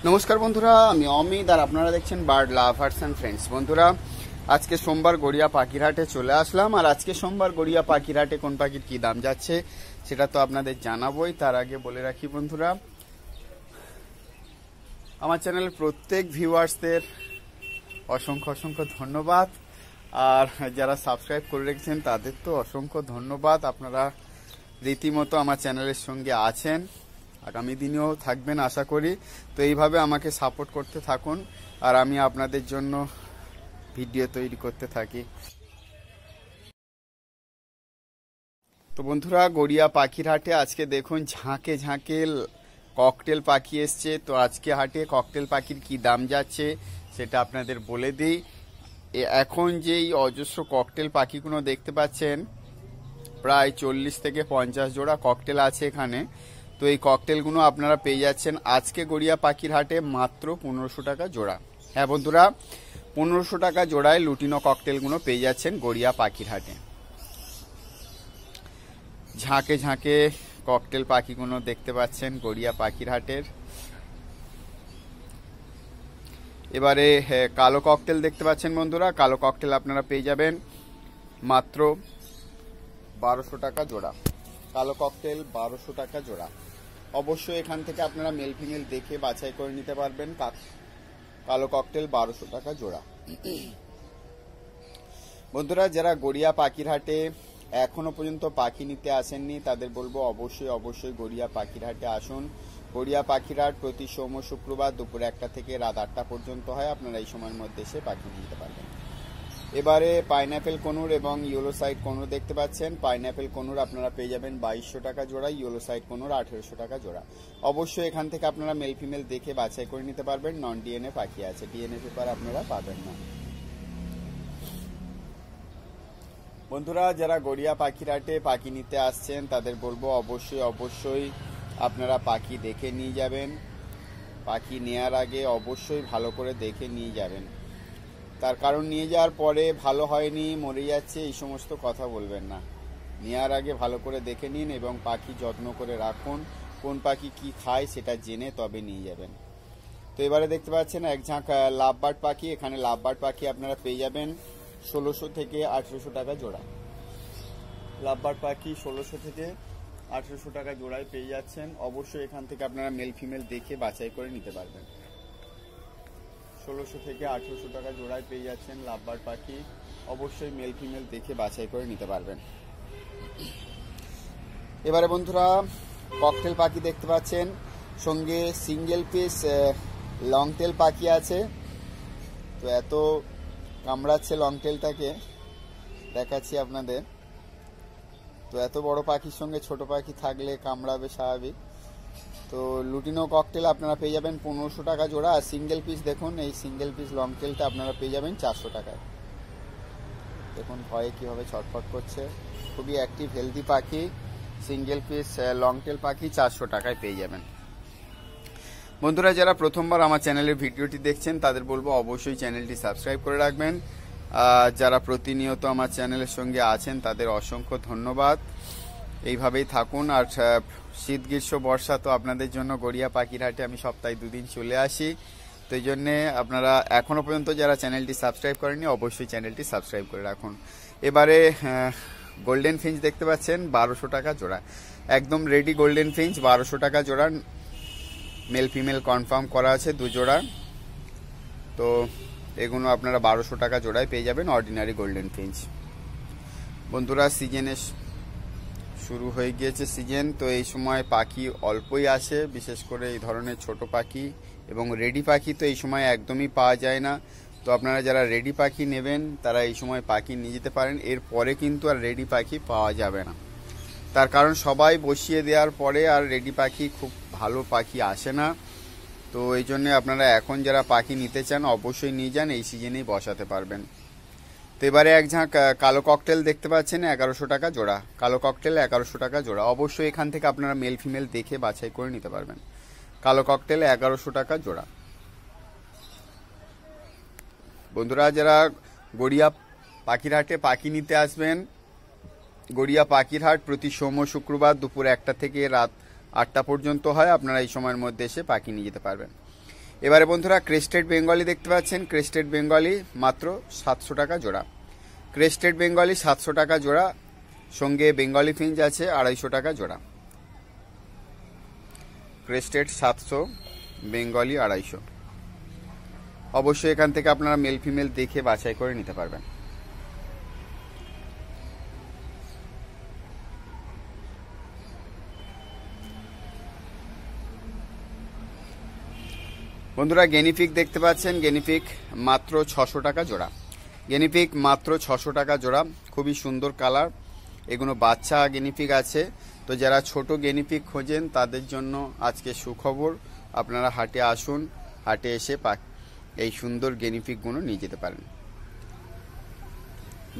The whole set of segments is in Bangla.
নমস্কার বন্ধুরা, আমি অমিত আর আপনারা দেখছেন বার্ড লাভার্স অ্যান্ড ফ্রেন্ডস। বন্ধুরা, আজকে সোমবার গড়িয়া পাখিরহাটে চলে আসলাম। আর আজকে সোমবার গড়িয়া পাখিরহাটে কোন পাখির কি দাম যাচ্ছে সেটা তো আপনাদের জানাবোই। তার আগে বলে রাখি বন্ধুরা, আমার চ্যানেলের প্রত্যেক ভিউয়ার্সদের অসংখ্য অসংখ্য ধন্যবাদ। আর যারা সাবস্ক্রাইব করে রেখেছেন তাদের তো অসংখ্য ধন্যবাদ। আপনারা রীতিমতো আমার চ্যানেলের সঙ্গে আছেন, আগামী দিনেও থাকবেন আশা করি। তো এইভাবে আমাকে সাপোর্ট করতে থাকুন আর আমি আপনাদের জন্য ভিডিও তৈরি করতে থাকি। তো বন্ধুরা, গড়িয়া পাখির হাটে আজকে দেখুন ঝাঁকে ঝাঁকে ককটেল পাখি এসছে। তো আজকে হাটে ককটেল পাখির কি দাম যাচ্ছে সেটা আপনাদের বলে দিই। এখন যেই অজস্র ককটেল পাখিগুলো দেখতে পাচ্ছেন, প্রায় 40 থেকে 50 জোড়া ককটেল আছে এখানে। তো এই ককটেলগুলো আপনারা পেয়ে যাচ্ছেন আজকে গড়িয়া পাখির হাটে মাত্র 1500 টাকা জোড়া। হ্যাঁ বন্ধুরা, 1500 টাকা জোড়ায় লুটিনো ককটেলগুলো পেয়ে যাচ্ছেন গড়িয়া পাখির হাটে। ঝাঁকে ঝাঁকে ককটেল পাখিগুলো দেখতে পাচ্ছেন গড়িয়া পাখির হাটের। এবারে কালো ককটেল দেখতে পাচ্ছেন বন্ধুরা, কালো ককটেল আপনারা পেয়ে যাবেন মাত্র 1200 টাকা জোড়া। কালো ককটেল 1200 টাকা জোড়া। অবশ্যই এখান থেকে আপনারা মেল ফিমেল দেখে বাছাই করে নিতে পারবেন। কালো ককটেল 1200 টাকা জোড়া। বন্ধুরা, যারা গড়িয়া পাখির হাটে এখনো পর্যন্ত পাখি নিতে আসেননি তাদের বলবো অবশ্যই অবশ্যই গড়িয়া পাখির হাটে আসুন। গড়িয়া পাখির হাট প্রতি সোম শুক্রবার দুপুর 1টা থেকে রাত 8টা পর্যন্ত হয়। আপনারা এই সময়ের মধ্যে এসে পাখি নিতে পারবেন। এবারে পাইনঅ্যাপেল কনুর এবং ইয়েলো সাইড কনুর দেখতে পাচ্ছেন। পাইনঅ্যাপেল কনুর আপনারা পেয়ে যাবেন 2200 টাকা জোড়া, ইয়েলো সাইড কনুর 1800 টাকা জোড়া। অবশ্যই এখান থেকে আপনারা মেল ফিমেল দেখে বাছাই করে নিতে পারবেন। নন ডিএনএ পাখি আছে, ডিএনএ পেপার আপনারা পাবেন না। বন্ধুরা, যারা গড়িয়া পাখির হাটে পাখি নিতে আসছেন তাদের বলবো অবশ্যই অবশ্যই আপনারা পাখি দেখে নিয়ে যাবেন। পাখি নেয়ার আগে অবশ্যই ভালো করে দেখে নিয়ে যাবেন। তার কারণ নিয়ে যাওয়ার পরে ভালো হয়নি, মরে যাচ্ছে, এই সমস্ত কথা বলবেন না। নেওয়ার আগে ভালো করে দেখে নিন এবং পাখি যত্ন করে রাখুন। কোন পাখি কি খায় সেটা জেনে তবে নিয়ে যাবেন। তো এবারে দেখতে পাচ্ছেন এক ঝাঁক লাভবার্ড পাখি। এখানে লাভবার্ড পাখি আপনারা পেয়ে যাবেন 1600 থেকে 1800 টাকা জোড়া। লাভবার্ড পাখি 1600 থেকে 1800 টাকা জোড়ায় পেয়ে যাচ্ছেন। অবশ্যই এখান থেকে আপনারা মেল ফিমেল দেখে বাছাই করে নিতে পারবেন। 1600 থেকে 1800 টাকা জোড়ায় পেয়ে যাচ্ছেন লাভবার্ড পাখি। অবশ্যই মেল ফিমেল দেখে বাছাই করে নিতে পারবেন। এবারে বন্ধুরা, ককটেল পাখি দেখতে পাচ্ছেন, সঙ্গে সিঙ্গেল পিস লং টেল পাখি আছে। তো এত কামড়াচ্ছে লং টেলটাকে, দেখাচ্ছি আপনাদের। তো এত বড় পাখির সঙ্গে ছোট পাখি থাকলে কামড়াবে স্বাভাবিক। তো লুটিনো ককটেল আপনারা পেয়ে যাবেন 1500 টাকা জোড়া। আর সিঙ্গেল পিস দেখুন, এই সিঙ্গেল পিস লং টেলটা আপনারা পেয়ে যাবেন 400 টাকায়। দেখুন ভয়ে কীভাবে ছটফট করছে, খুবই অ্যাক্টিভ হেলদি পাখি। সিঙ্গেল পিস লং টেল পাখি 400 টাকায় পেয়ে যাবেন। বন্ধুরা, যারা প্রথমবার আমার চ্যানেলের ভিডিওটি দেখছেন তাদের বলবো অবশ্যই চ্যানেলটি সাবস্ক্রাইব করে রাখবেন। যারা প্রতিনিয়ত আমার চ্যানেলের সঙ্গে আছেন তাদের অসংখ্য ধন্যবাদ। এইভাবেই থাকুন। আর শীত গ্রীষ্ম বর্ষা তো আপনাদের জন্য গড়িয়া পাখির হাটে আমি সপ্তাহে 2 দিন চলে আসি। তো এই জন্যে আপনারা এখনও পর্যন্ত যারা চ্যানেলটি সাবস্ক্রাইব করেননি অবশ্যই চ্যানেলটি সাবস্ক্রাইব করে রাখুন। এবারে গোল্ডেন ফিঞ্চ দেখতে পাচ্ছেন 1200 টাকা জোড়া। একদম রেডি গোল্ডেন ফিঞ্চ 1200 টাকা জোড়া। মেল ফিমেল কনফার্ম করা আছে 2 জোড়া। তো এগুলো আপনারা 1200 টাকা জোড়ায় পেয়ে যাবেন অর্ডিনারি গোল্ডেন ফিঞ্চ। বন্ধুরা, সিজনে শুরু হয়ে গিয়েছে সিজন। তো এই সময় পাখি অল্পই আসে, বিশেষ করে এই ধরনের ছোট পাখি এবং রেডি পাখি তো এই সময় একদমই পাওয়া যায় না। তো আপনারা যারা রেডি পাখি নেবেন তারা এই সময় পাখি নিয়ে যেতে পারেন। এরপরে কিন্তু আর রেডি পাখি পাওয়া যাবে না। তার কারণ সবাই বসিয়ে দেওয়ার পরে আর রেডি পাখি খুব ভালো পাখি আসে না। তো এই জন্য আপনারা এখন যারা পাখি নিতে চান অবশ্যই নিয়ে যান, এই সিজনেই বসাতে পারবেন। তো এবারে এক ঝাঁক কালো ককটেল দেখতে পাচ্ছেন 1100 টাকা জোড়া। কালো ককটেল 1100 টাকা জোড়া। অবশ্যই এখান থেকে আপনারা মেল ফিমেল দেখে বাছাই করে নিতে পারবেন। কালো ককটেল 1100 টাকা জোড়া। বন্ধুরা, যারা গড়িয়া পাখির হাটে পাখি নিতে আসবেন, গড়িয়া পাখির হাট প্রতি সোম শুক্রবার দুপুর 1টা থেকে রাত 8টা পর্যন্ত হয়। আপনারা এই সময়ের মধ্যে এসে পাখি নিয়ে যেতে পারবেন। এবারে বন্ধুরা ক্রেস্টেড বেঙ্গলি দেখতে পাচ্ছেন, ক্রেস্টেড বেঙ্গলি মাত্র 700 টাকা জোড়া। ক্রেস্টেড বেঙ্গলি 700 টাকা জোড়া, সঙ্গে বেঙ্গলি ফিঞ্চ আছে 250 টাকা জোড়া। Crested 700, Bengali 250। অবশ্যই এখান থেকে আপনারা মেল ফিমেল দেখে বাছাই করে নিতে পারবেন। বন্ধুরা গেনিফিক দেখতে পাচ্ছেন, গেনিফিক মাত্র 600 টাকা জোড়া। গেনিফিক মাত্র 600 টাকা জোড়া, খুবই সুন্দর কালার। এগুলো বাচ্চা গেনিফিক আছে, তো যারা ছোট গেনিফিক খোঁজেন তাদের জন্য আজকে সুখবর, আপনারা হাটে আসুন, হাটে এসে এই সুন্দর গেনিফিকগুলো নিয়ে যেতে পারেন।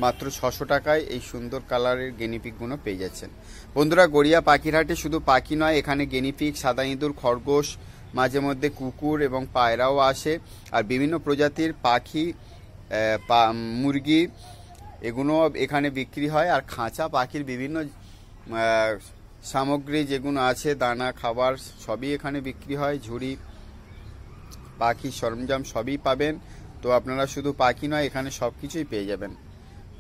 মাত্র 600 টাকায় এই সুন্দর কালারের গেনিপিকগুলো পেয়ে যাচ্ছেন। বন্ধুরা গড়িয়া পাখির হাটে শুধু পাখি নয়, এখানে গেনিপিক, সাদা ইঁদুর, খরগোশ, মাঝে মধ্যে কুকুর এবং পায়রাও আসে। আর বিভিন্ন প্রজাতির পাখি, মুরগি এগুলো এখানে বিক্রি হয়। আর খাঁচা পাখির বিভিন্ন সামগ্রী যেগুলো আছে, দানা খাবার সবই এখানে বিক্রি হয়। ঝুড়ি, পাখির সরঞ্জাম সবই পাবেন। তো আপনারা শুধু পাখি নয়, এখানে সব কিছুই পেয়ে যাবেন।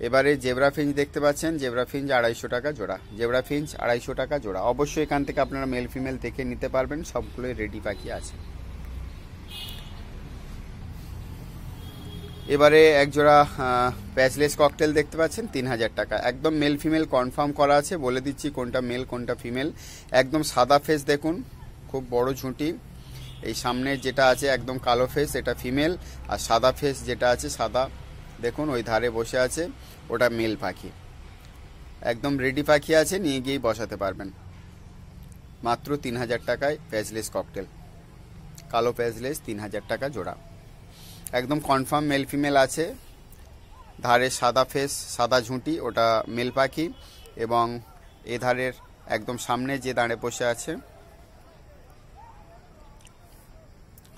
এবারে জেব্রা ফিঞ্চ দেখতে পাচ্ছেন, জেব্রা ফিঞ্চ 250 টাকা জোড়া। জেব্রা ফিঞ্চ 250 টাকা জোড়া। অবশ্যই এখান থেকে আপনারা মেল ফিমেল দেখে নিতে পারবেন, সবগুলোই রেডি পাখি আছে। এবারে এক জোড়া প্যাচলেস ককটেল দেখতে পাচ্ছেন 3000 টাকা। একদম মেল ফিমেল কনফার্ম করা আছে, বলে দিচ্ছি কোনটা মেল কোনটা ফিমেল। একদম সাদা ফেস দেখুন, খুব বড় ঝুঁটি। এই সামনে যেটা আছে একদম কালো ফেস, এটা ফিমেল। আর সাদা ফেস যেটা আছে সাদা দেখুন, ওই ধারে বসে আছে, ওটা মেল পাখি। একদম রেডি পাখি আছে, নিয়ে গিয়েই বসাতে পারবেন। মাত্র 3000 টাকায় প্যাচলেস ককটেল, কালো প্যাচলেস 3000 টাকা জোড়া। একদম কনফার্ম মেল ফিমেল আছে। ধারে সাদা ফেস, সাদা ঝুঁটি, ওটা মেল পাখি। এবং এ ধারের একদম সামনে যে দাঁড়ে বসে আছে।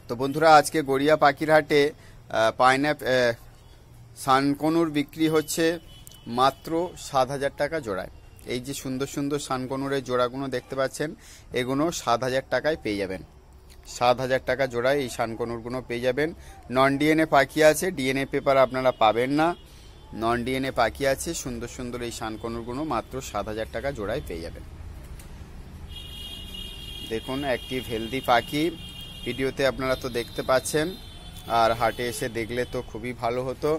তো বন্ধুরা আজকে গড়িয়া পাখির হাটে সানকনুর বিক্রি হচ্ছে মাত্র 7000 টাকা জোড়ায়। এই যে সুন্দর সুন্দর সানকনুরের জোড়াগুলো দেখতে পাচ্ছেন, এগুলো 7000 টাকায় পেয়ে যাবেন। 7000 টাকা জোড়ায় এই সানকনুরগুলো পেয়ে যাবেন। নন ডিএনএ পাখি আছে, ডিএনএ পেপার আপনারা পাবেন না। নন ডিএনএ পাখি আছে, সুন্দর সুন্দর এই সানকনুরগুলো মাত্র 7000 টাকা জোড়ায় পেয়ে যাবেন। দেখুন অ্যাক্টিভ হেলদি পাখি, ভিডিওতে আপনারা তো দেখতে পাচ্ছেন, আর হাটে এসে দেখলে তো খুবই ভালো হতো।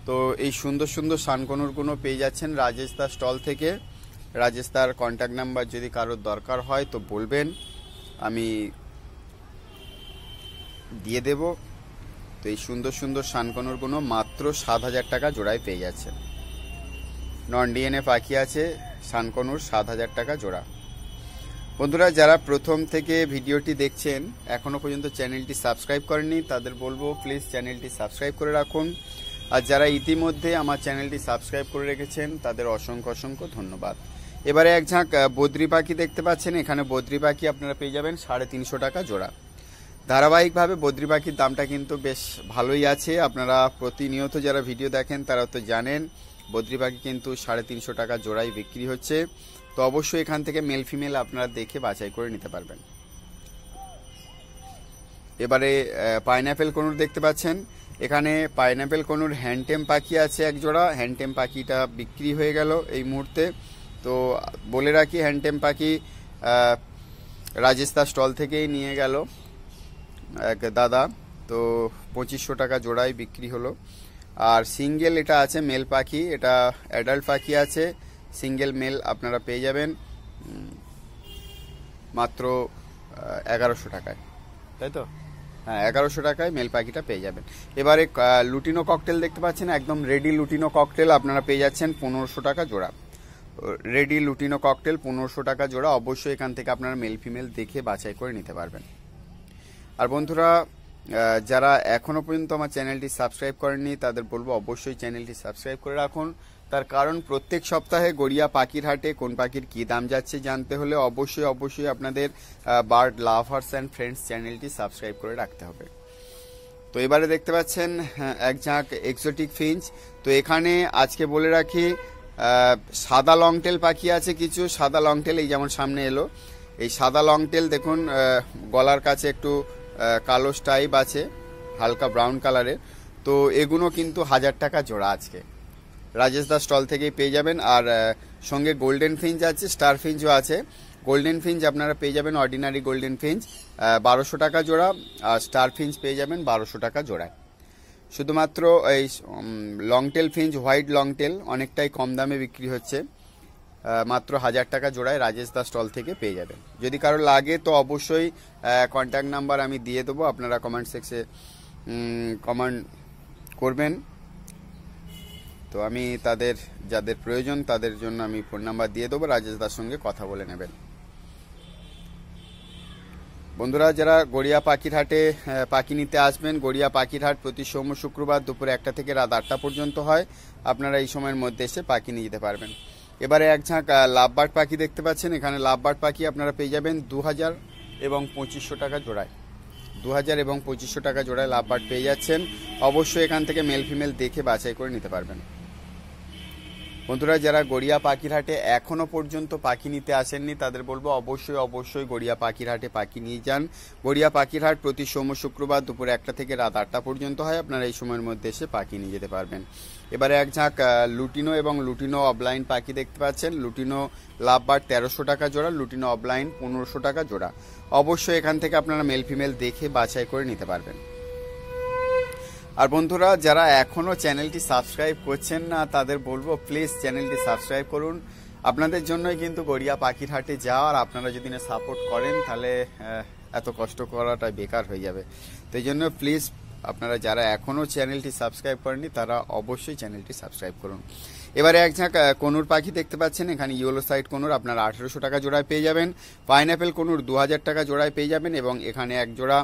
তো এই সুন্দর সুন্দর সানকনুরগুলো পেয়ে যাচ্ছেন রাজেশ দার স্টল থেকে। রাজেশ দার কন্ট্যাক্ট নাম্বার যদি কারোর দরকার হয় তো বলবেন, আমি দিয়ে দেব। তো এই সুন্দর সুন্দর সানকনুরগুলো মাত্র 7000 টাকা জোড়ায় পেয়ে যাচ্ছেন। নন ডিএনএ পাখি আছে, সানকনুর 7000 টাকা জোড়া। বন্ধুরা যারা প্রথম থেকে ভিডিওটি দেখছেন, এখনো পর্যন্ত চ্যানেলটি সাবস্ক্রাইব করেননি, তাদের বলবো প্লিজ চ্যানেলটি সাবস্ক্রাইব করে রাখুন। আর যারা ইতিমধ্যে আমার চ্যানেলটি সাবস্ক্রাইব করে রেখেছেন তাদের অসংখ্য অসংখ্য ধন্যবাদ। এবারে এক ঝাঁক বদ্রি পাখি দেখতে পাচ্ছেন, এখানে বদ্রি পাখি আপনারা পেয়ে যাবেন 350 টাকা জোড়া। ধারাবাহিকভাবে বদ্রি পাখির দামটা কিন্তু বেশ ভালোই আছে। আপনারা প্রতিনিয়ত যারা ভিডিও দেখেন তারা তো জানেন বদ্রি পাখি কিন্তু 350 টাকা জোড়াই বিক্রি হচ্ছে। তো অবশ্যই এখান থেকে মেল ফিমেল আপনারা দেখে বাছাই করে নিতে পারবেন। এবারে পাইনঅ্যাপেল কনুর দেখতে পাচ্ছেন, এখানে পাইনঅ্যাপেল কনুর হ্যান্ডটেম পাখি আছে এক জোড়া। হ্যান্ডটেম পাখিটা বিক্রি হয়ে গেল এই মুহূর্তে। তো বলে রাখি হ্যান্ডটেম পাখি রাজেশ দার স্টল থেকেই নিয়ে গেল এক দাদা, তো 2500 টাকা জোড়ায় বিক্রি হলো। আর সিঙ্গেল এটা আছে মেল পাখি, এটা অ্যাডাল্ট পাখি আছে, সিঙ্গেল মেল আপনারা পেয়ে যাবেন মাত্র 1100 টাকায়, তাই তো? হ্যাঁ 1100 টাকায় মেল পাখিটা পেয়ে যাবেন। এবারে লুটিনো ককটেল দেখতে পাচ্ছেন, একদম রেডি লুটিনো ককটেল আপনারা পেয়ে যাচ্ছেন 1500 টাকা জোড়া। রেডি লুটিনো ককটেল 1500 টাকা জোড়া। অবশ্যই এখান থেকে আপনারা মেল ফিমেল দেখে বাছাই করে নিতে পারবেন। আর বন্ধুরা যারা এখনো পর্যন্ত আমার চ্যানেলটি সাবস্ক্রাইব করেননি তাদের বলবো অবশ্যই চ্যানেলটি সাবস্ক্রাইব করে রাখুন। তার কারণ প্রত্যেক সপ্তাহে গড়িয়া পাখির হাটে কোন পাখির কি দাম যাচ্ছে জানতে হলে অবশ্যই আপনাদের বার্ড লাভার্স অ্যান্ড ফ্রেন্ডস চ্যানেলটি সাবস্ক্রাইব করে রাখতে হবে। তো এবারে দেখতে পাচ্ছেন এক ঝাঁক এক্সোটিক ফিঞ্চ। তো এখানে আজকে বলে রাখি সাদা লংটেল পাখি আছে কিছু। সাদা লংটেল এই যেমন সামনে এলো, এই সাদা লংটেল দেখুন গলার কাছে একটু কালো স্ট্রাইপ আছে হালকা ব্রাউন কালারের। তো এগুলো কিন্তু 1000 টাকা জোড়া আজকে রাজেশ দা স্টল থেকেই পেয়ে যাবেন। আর সঙ্গে গোল্ডেন ফিঞ্চ আছে, স্টার ফিঞ্চও আছে। গোল্ডেন ফিঞ্চ আপনারা পেয়ে যাবেন, অর্ডিনারি গোল্ডেন ফিঞ্চ 1200 টাকা জোড়া, আর স্টার ফিঞ্চ পেয়ে যাবেন 1200 টাকা জোড়ায়। শুধুমাত্র এই লংটেল ফিঞ্চ, হোয়াইট লংটেল অনেকটাই কম দামে বিক্রি হচ্ছে, মাত্র 1000 টাকা জোড়ায় রাজেশ দা স্টল থেকে পেয়ে যাবেন। যদি কারো লাগে তো অবশ্যই কন্ট্যাক্ট নাম্বার আমি দিয়ে দেবো, আপনারা কমেন্ট সেকশনে কমেন্ট করবেন। তো আমি যাদের প্রয়োজন তাদের জন্য আমি ফোন নাম্বার দিয়ে দেবো, রাজেশ দার সঙ্গে কথা বলে নেবেন। বন্ধুরা যারা গড়িয়া পাখির হাটে পাখি নিতে আসবেন, গড়িয়া পাখির হাট প্রতি সোম শুক্রবার দুপুর 1টা থেকে রাত 8টা পর্যন্ত হয়। আপনারা এই সময়ের মধ্যে এসে পাখি নিয়ে যেতে পারবেন। এবারে এক ঝাঁক লাভবার্ড পাখি দেখতে পাচ্ছেন। এখানে লাভবার্ড পাখি আপনারা পেয়ে যাবেন 2000 এবং 2500 টাকা জোড়ায়। 2000 এবং 2500 টাকা জোড়ায় লাভবার্ড পেয়ে যাচ্ছেন। অবশ্যই এখান থেকে মেল ফিমেল দেখে বাছাই করে নিতে পারবেন। বন্ধুরা যারা গড়িয়া পাখির হাটে এখনো পর্যন্ত পাখি নিতে আসেননি তাদের বলবো অবশ্যই গড়িয়া পাখির হাটে পাখি নিয়ে যান। গড়িয়া পাখির হাট প্রতি সোম শুক্রবার দুপুর 1টা থেকে রাত 8টা পর্যন্ত হয়। আপনারা এই সময়ের মধ্যে এসে পাখি নিয়ে যেতে পারবেন। এবারে এক ঝাঁক লুটিনো এবং লুটিনো অফলাইন পাখি দেখতে পাচ্ছেন। লুটিনো লাভবার্ড 1300 টাকা জোড়া, লুটিনো অফলাইন 1500 টাকা জোড়া। অবশ্যই এখান থেকে আপনারা মেল ফিমেল দেখে বাছাই করে নিতে পারবেন। আর বন্ধুরা যারা এখনো চ্যানেলটি সাবস্ক্রাইব করছেন না তাদের বলবো প্লিজ চ্যানেলটি সাবস্ক্রাইব করুন। আপনাদের জন্যই কিন্তু গড়িয়া পাখির হাটে যাওয়া, আর আপনারা যদি না সাপোর্ট করেন তাহলে এত কষ্ট করাটা বেকার হয়ে যাবে। তো এই জন্য প্লিজ আপনারা যারা এখনো চ্যানেলটি সাবস্ক্রাইব করেননি তারা অবশ্যই চ্যানেলটি সাবস্ক্রাইব করুন। এবারে এক ঝাঁক কনুর পাখি দেখতে পাচ্ছেন। এখানে ইয়েলো সাইড কনুর আপনারা 1800 টাকা জোড়ায় পেয়ে যাবেন। পাইনঅ্যাপেল কনুর 2000 টাকা জোড়ায় পেয়ে যাবেন। এবং এখানে এক জোড়া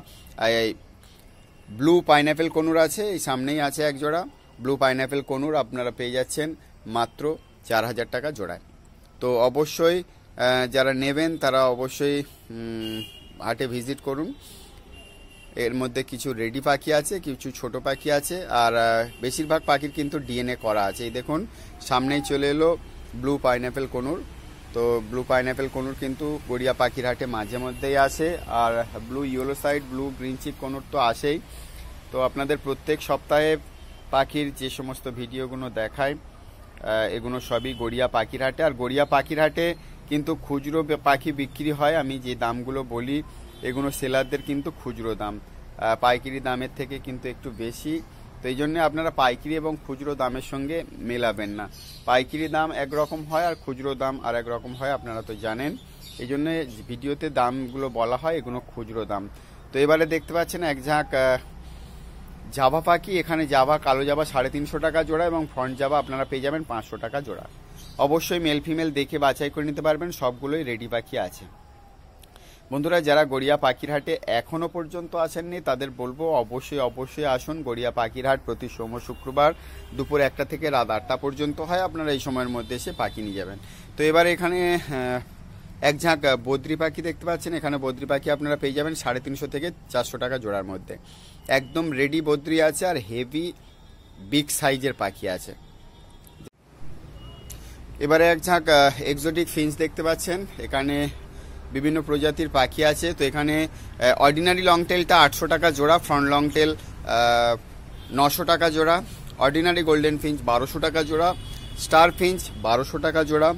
ব্লু পাইনঅ্যাপেল কনুর আছে, এই সামনেই আছে এক জোড়া ব্লু পাইনঅ্যাপেল কনুর আপনারা পেয়ে যাচ্ছেন মাত্র 4000 টাকা জোড়ায়। তো অবশ্যই যারা নেবেন তারা অবশ্যই হাটে ভিজিট করুন। এর মধ্যে কিছু রেডি পাখি আছে, কিছু ছোট পাখি আছে, আর বেশিরভাগ পাখির কিন্তু ডিএনএ করা আছে। এই দেখুন সামনেই চলে এলো ব্লু পাইনঅ্যাপেল কনুর। তো ব্লু পাইনঅ্যাপেল কনুর কিন্তু গড়িয়া পাখির হাটে মাঝে মধ্যেই আসে, আর blue yellow side, blue green cheek conure তো আসেই। তো আপনাদের প্রত্যেক সপ্তাহে পাখির যে সমস্ত ভিডিওগুলো দেখায় এগুলো সবই গড়িয়া পাখির হাটে। আর গড়িয়া পাখির হাটে কিন্তু খুচরো পাখি বিক্রি হয়। আমি যে দামগুলো বলি এগুলো সেলারদের কিন্তু খুচরো দাম, পাইকারি দামের থেকে কিন্তু একটু বেশি। তো এই জন্য আপনারা পাইকারি এবং খুচরো দামের সঙ্গে মেলাবেন না। পাইকারি দাম একরকম হয় আর খুচরো দাম আর একরকম হয়, আপনারা তো জানেন। এই জন্য ভিডিওতে দামগুলো বলা হয়, এগুলো খুচরো দাম। তো এবারে দেখতে পাচ্ছেন এক ঝাঁক জাভা পাখি। এখানে জাভা, কালো জাভা 350 টাকা জোড়া এবং ফ্রন্ট জাভা আপনারা পেয়ে যাবেন 500 টাকা জোড়া। অবশ্যই মেল ফিমেল দেখে বাছাই করে নিতে পারবেন, সবগুলোই রেডি পাখি আছে। বন্ধুরা যারা গড়িয়া পাখির হাটে এখনো পর্যন্ত আসেননি তাদের বলবো অবশ্যই আসুন। গড়িয়া পাখির হাট প্রতি সোম শুক্রবার দুপুর 1টা থেকে রাত 8টা পর্যন্ত হয়। আপনারা এই সময়ের মধ্যে এসে পাখি নিয়ে যাবেন। তো এবার এখানে এক ঝাঁক বদ্রি পাখি দেখতে পাচ্ছেন। এখানে বদ্রি পাখি আপনারা পেয়ে যাবেন 350 থেকে 400 টাকা জোড়ার মধ্যে। একদম রেডি বদ্রি আছে আর হেভি বিগ সাইজের পাখি আছে। এবারে এক ঝাঁক এক্সোটিক ফিঞ্চ দেখতে পাচ্ছেন। এখানে বিভিন্ন প্রজাতির পাখি আছে। তো এখানে অর্ডিনারি লং টেলটা 800 টাকা জোড়া, ফ্রন্ট লং টেল 900 টাকা জোড়া, অর্ডিনারি গোল্ডেন ফিঞ্চ 1200 টাকা জোড়া, স্টার ফিঞ্চ 1200 টাকা জোড়া,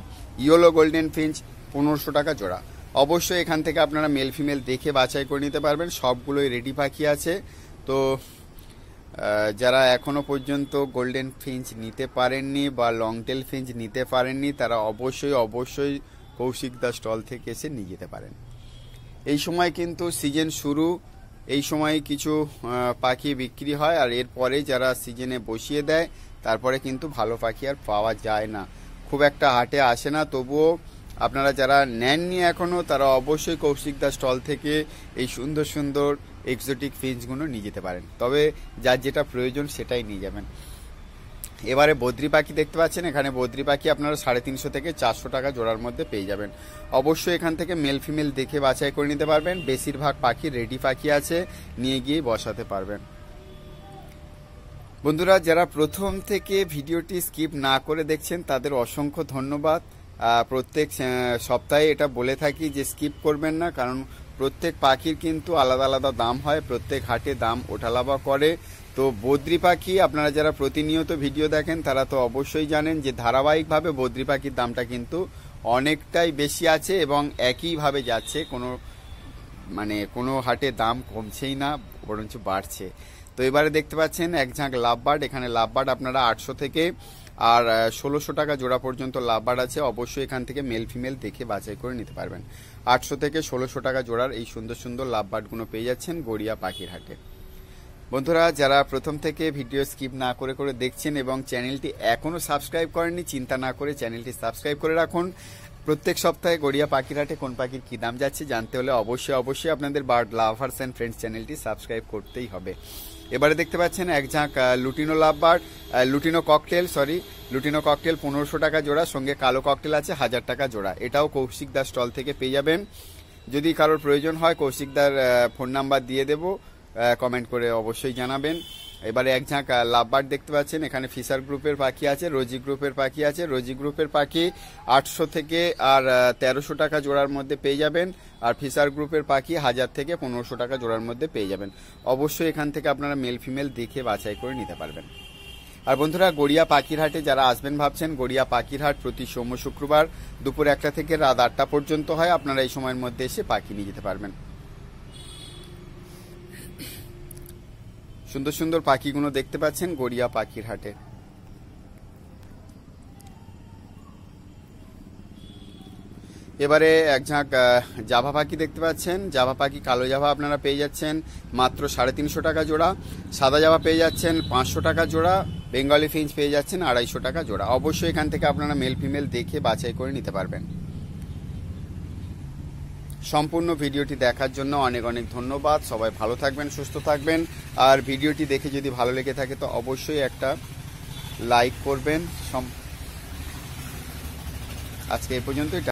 ইয়েলো গোল্ডেন ফিঞ্চ 1500 টাকা জোড়া। অবশ্যই এখান থেকে আপনারা মেল ফিমেল দেখে বাছাই করে নিতে পারবেন, সবগুলোই রেডি পাখি আছে। তো যারা এখনো পর্যন্ত গোল্ডেন ফিঞ্চ নিতে পারেননি বা লং টেল ফিঞ্চ নিতে পারেননি তারা অবশ্যই কৌশিক দা স্টল থেকে এসে নিয়ে যেতে পারেন। এই সময় কিন্তু সিজন শুরু, এই সময় কিছু পাখি বিক্রি হয়, আর এরপরে যারা সিজনে বসিয়ে দেয় তারপরে কিন্তু ভালো পাখি আর পাওয়া যায় না, খুব একটা হাটে আসে না। তবুও আপনারা যারা নেননি এখনো তারা অবশ্যই কৌশিক দা স্টল থেকে এই সুন্দর এক্সোটিক ফিঞ্চগুলো নিয়ে যেতে পারেন। তবে যার যেটা প্রয়োজন সেটাই নিয়ে যাবেন। এবারে বদ্রি পাখি দেখতে পাচ্ছেন। এখানে বদ্রি পাখি আপনারা 350 থেকে 400 টাকা জোড়ার মধ্যে পেয়ে যাবেন। অবশ্যই এখান থেকে মেল ফিমেল দেখে বাছাই করে নিতে পারবেন। বেশিরভাগ পাখি রেডি পাখি আছে, নিয়ে গিয়ে বসাতে পারবেন। বন্ধুরা যারা প্রথম থেকে ভিডিওটি স্কিপ না করে দেখছেন তাদের অসংখ্য ধন্যবাদ। প্রত্যেক সপ্তাহে এটা বলে থাকি যে স্কিপ করবেন না, কারণ প্রত্যেক পাখির কিন্তু আলাদা আলাদা দাম হয়, প্রত্যেক হাটে দাম ওঠানামা করে। তো বদ্রি পাখি আপনারা যারা প্রতিনিয়ত ভিডিও দেখেন তারা তো অবশ্যই জানেন যে ধারাবাহিকভাবে বদ্রি পাখির দামটা কিন্তু অনেকটাই বেশি আছে এবং একইভাবে যাচ্ছে, কোনো হাটে দাম কমছেই না, বরঞ্চ বাড়ছে। তো এবারে দেখতে পাচ্ছেন এক ঝাঁক লাভবার্ড। এখানে লাভবার্ড আপনারা 800 থেকে আর 1600 টাকা জোড়া পর্যন্ত লাভবার্ড আছে। অবশ্যই এখান থেকে মেল ফিমেল দেখে বাছাই করে নিতে পারবেন। 800 থেকে 1600 টাকা জোড়ার এই সুন্দর সুন্দর লাভবার্ডগুলো পেয়ে যাচ্ছেন গড়িয়া পাখির হাটে। বন্ধুরা যারা প্রথম থেকে ভিডিও স্কিপ না করে করে দেখছেন এবং চ্যানেলটি এখনও সাবস্ক্রাইব করেননি, চিন্তা না করে চ্যানেলটি সাবস্ক্রাইব করে রাখুন। প্রত্যেক সপ্তাহে গড়িয়া পাখির হাটে কোন পাখির কী দাম যাচ্ছে জানতে হলে অবশ্যই আপনাদের বার্ড লাভার্স অ্যান্ড ফ্রেন্ডস চ্যানেলটি সাবস্ক্রাইব করতেই হবে। এবারে দেখতে পাচ্ছেন এক ঝাঁক লুটিনো লাভবার্ড, লুটিনো ককটেল 1500 টাকা জোড়া, সঙ্গে কালো ককটেল আছে 1000 টাকা জোড়া। এটাও কৌশিক দাস স্টল থেকে পেয়ে যাবেন। যদি কারোর প্রয়োজন হয় কৌশিক দার ফোন নাম্বার দিয়ে দেবো, কমেন্ট করে অবশ্যই জানাবেন। এবারে এক ঝাঁক লাভবার্ড দেখতে পাচ্ছেন। এখানে ফিশার গ্রুপের পাখি আছে, রোজি গ্রুপের পাখি আছে। রোজি গ্রুপের পাখি 800 থেকে আর 1300 টাকা জোড়ার মধ্যে পেয়ে যাবেন, আর ফিশার গ্রুপের পাখি 1000 থেকে 1500 টাকা জোড়ার মধ্যে পেয়ে যাবেন। অবশ্যই এখান থেকে আপনারা মেল ফিমেল দেখে বাছাই করে নিতে পারবেন। আর বন্ধুরা গড়িয়া পাখির হাটে যারা আসবেন ভাবছেন, গড়িয়া পাখির হাট প্রতি সোম শুক্রবার দুপুর 1টা থেকে রাত 8টা পর্যন্ত হয়। আপনারা এই সময়ের মধ্যে এসে পাখি নিয়ে যেতে পারবেন। সুন্দর সুন্দর পাখিগুলো দেখতে পাচ্ছেন গড়িয়া পাখির হাটে। এবারে এক ঝাঁক জাভা পাখি দেখতে পাচ্ছেন। জাভা পাখি কালো জাভা আপনারা পেয়ে যাচ্ছেন মাত্র 350 টাকা জোড়া, সাদা জাভা পেয়ে যাচ্ছেন 500 টাকা জোড়া, বেঙ্গলি ফিঞ্চ পেয়ে যাচ্ছেন 250 টাকা জোড়া। অবশ্যই এখান থেকে আপনারা মেল ফিমেল দেখে বাছাই করে নিতে পারবেন। সম্পূর্ণ ভিডিওটি দেখার জন্য অনেক অনেক ধন্যবাদ। সবাই ভালো থাকবেন, সুস্থ থাকবেন। আর ভিডিওটি দেখে যদি ভালো লেগে থাকে তো অবশ্যই একটা লাইক করবেন। আজকে এই পর্যন্তই।